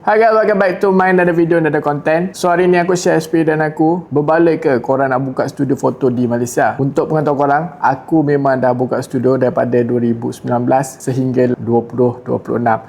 Hai guys, welcome back to my another video, another content. So hari ni aku share experience aku berbalik ke korang nak buka studio foto di Malaysia. Untuk pengetahuan korang, aku memang dah buka studio daripada 2019 sehingga 2026.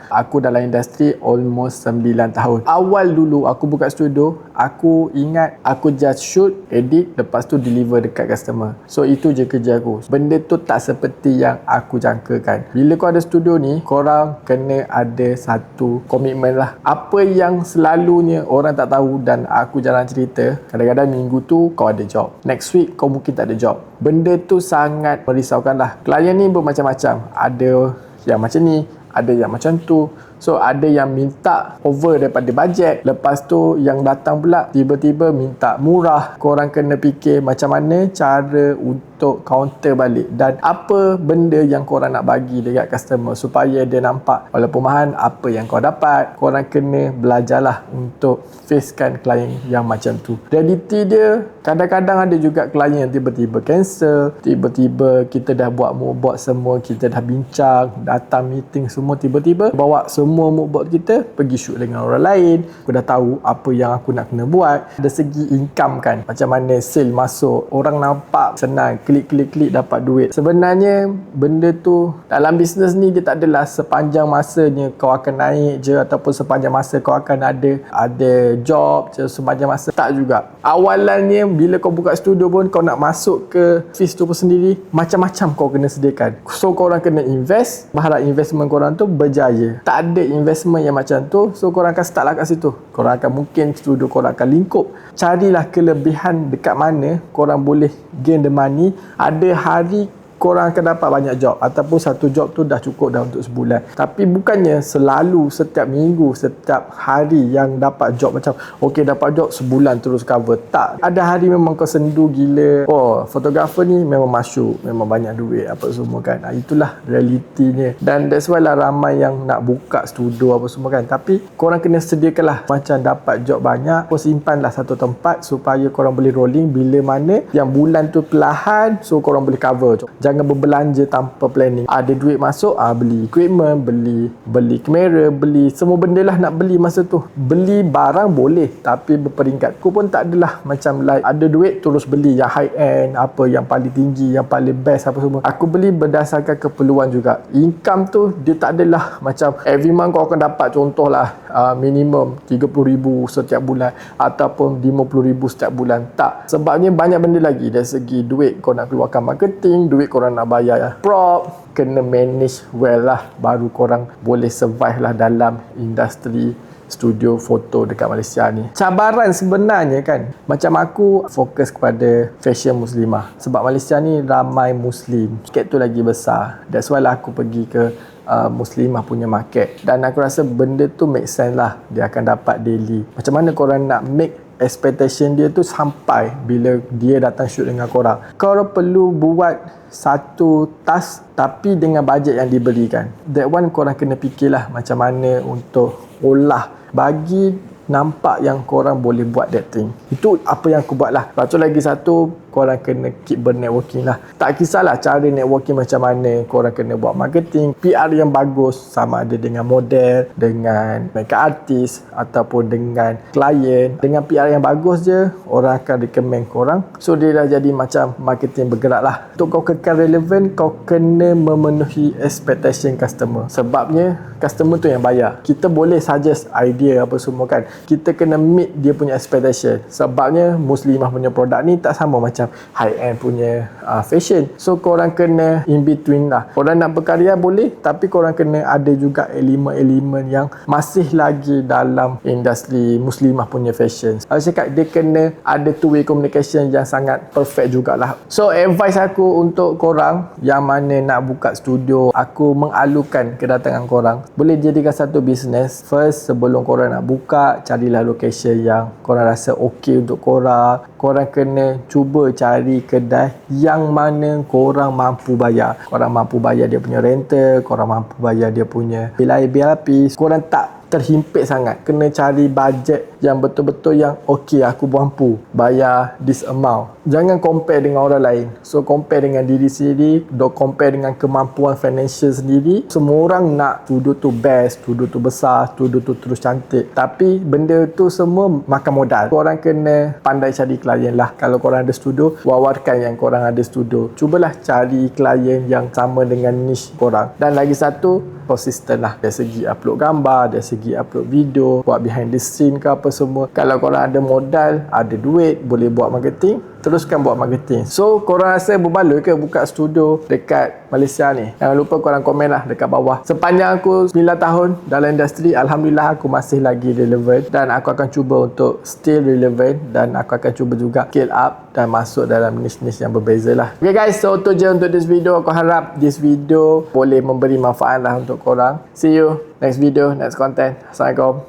Aku dalam industri almost 9 tahun. Awal dulu aku buka studio, aku ingat aku just shoot, edit, lepas tu deliver dekat customer. So itu je kerja aku. Benda tu tak seperti yang aku jangkakan. Bila kau ada studio ni, korang kena ada satu komitmen lah. Apa yang selalunya orang tak tahu dan aku jarang cerita, kadang-kadang minggu tu kau ada job, next week kau mungkin tak ada job. Benda tu sangat merisaukan lah. Klien ni bermacam-macam, ada yang macam ni, ada yang macam tu. So ada yang minta over daripada bajet, lepas tu yang datang pula tiba-tiba minta murah. Korang kena fikir macam mana cara untuk counter balik dan apa benda yang korang nak bagi dekat customer supaya dia nampak walaupun mahal apa yang kau dapat. Korang kena belajarlah untuk facekan klien yang macam tu. Reality dia, kadang-kadang ada juga klien yang tiba-tiba cancel, tiba-tiba kita dah buat moodboard semua, kita dah bincang, datang meeting semua, tiba-tiba bawa semua moodboard kita pergi shoot dengan orang lain. Aku dah tahu apa yang aku nak kena buat. Dari segi income kan, macam mana sale masuk, orang nampak senang, klik dapat duit. Sebenarnya benda tu dalam bisnes ni dia tak adalah sepanjang masanya kau akan naik je ataupun sepanjang masa kau akan ada job je sepanjang masa. Tak juga. Awalannya bila kau buka studio pun kau nak masuk ke office tu pun sendiri, macam-macam kau kena sediakan. So korang kena invest, berharap investment korang tu berjaya. Tak ada investment yang macam tu, so korang akan start lah kat situ. Korang akan mungkin studio korang akan lingkup. Carilah kelebihan dekat mana korang boleh gain the money. Ada hari korang akan dapat banyak job ataupun satu job tu dah cukup dah untuk sebulan. Tapi bukannya selalu setiap minggu, setiap hari yang dapat job macam okey dapat job sebulan terus cover. Tak. Ada hari memang kau sendu gila. Oh, fotografer ni memang masuk, memang banyak duit apa semua kan. Itulah realitinya. Dan that's why lah ramai yang nak buka studio apa semua kan. Tapi korang kena sediakanlah macam dapat job banyak. Kau simpanlah satu tempat supaya korang boleh rolling bila mana yang bulan tu perlahan, so korang boleh cover job. Jangan berbelanja tanpa planning. Ada duit masuk, beli equipment, beli kamera, beli semua benda lah nak beli masa tu. Beli barang boleh, tapi berperingkat. Aku pun tak adalah macam like ada duit terus beli yang high end, apa yang paling tinggi, yang paling best apa semua. Aku beli berdasarkan keperluan juga. Income tu dia tak adalah macam every month kau akan dapat, contohlah minimum 30,000 setiap bulan ataupun 50,000 setiap bulan. Tak. Sebabnya banyak benda lagi dari segi duit kau nak keluarkan marketing, duit korang nak bayar prop, kena manage well lah, baru korang boleh survive lah dalam industri studio foto dekat Malaysia ni. Cabaran sebenarnya kan, macam aku fokus kepada fashion muslimah sebab Malaysia ni ramai muslim, sikit tu lagi besar. That's why lah aku pergi ke muslimah punya market dan aku rasa benda tu make sense lah, dia akan dapat daily. Macam mana korang nak make expectation dia tu sampai bila dia datang shoot dengan korang. Korang perlu buat satu task tapi dengan bajet yang diberikan. That one korang kena fikirlah macam mana untuk olah bagi nampak yang korang boleh buat that thing. Itu apa yang aku buat lah. Lepas tu lagi satu, korang kena keep bernetworking lah. Tak kisahlah cara networking macam mana, korang kena buat marketing, PR yang bagus, sama ada dengan model, dengan makeup artist ataupun dengan klien. Dengan PR yang bagus je, orang akan recommend korang. So dia dah jadi macam marketing bergerak lah. Untuk kau kekal relevan, kau kena memenuhi expectation customer. Sebabnya customer tu yang bayar. Kita boleh suggest idea apa semua kan, kita kena meet dia punya expectation. Sebabnya muslimah punya produk ni tak sama macam high end punya fashion. So korang kena in between lah. Korang nak berkarya boleh, tapi korang kena ada juga elemen-elemen yang masih lagi dalam industri muslimah punya fashion. Aku cakap dia kena ada two-way communication yang sangat perfect jugalah. So advice aku untuk korang yang mana nak buka studio, aku mengalukan kedatangan korang, boleh jadikan satu business. First, sebelum korang nak buka, carilah location yang korang rasa okey untuk korang. Korang kena cuba cari kedai yang mana korang mampu bayar. Korang mampu bayar dia punya rental, korang mampu bayar dia punya bil air, bil api. Korang tak terhimpit sangat. Kena cari bajet yang betul-betul yang okey, aku mampu bayar this amount. Jangan compare dengan orang lain. So compare dengan diri sendiri, compare dengan kemampuan financial sendiri. Semua orang nak studio tu best, studio tu besar, studio tu terus cantik. Tapi benda tu semua makan modal. Korang kena pandai cari klien lah. Kalau korang ada studio, wawarkan yang korang ada studio. Cubalah cari klien yang sama dengan niche korang. Dan lagi satu, konsisten lah dari segi upload gambar, dari segi upload video, buat behind the scene ke apa semua. Kalau korang ada modal, ada duit, boleh buat marketing, teruskan buat marketing. So korang rasa berbaloi ke buka studio dekat Malaysia ni? Jangan lupa korang komen lah dekat bawah. Sepanjang aku 9 tahun dalam industri, Alhamdulillah aku masih lagi relevant, dan aku akan cuba untuk still relevant, dan aku akan cuba juga scale up dan masuk dalam niche-niche yang berbeza lah. Okay guys, so itu je untuk this video. Aku harap this video boleh memberi manfaat lah untuk korang. See you next video, next content. Assalamualaikum.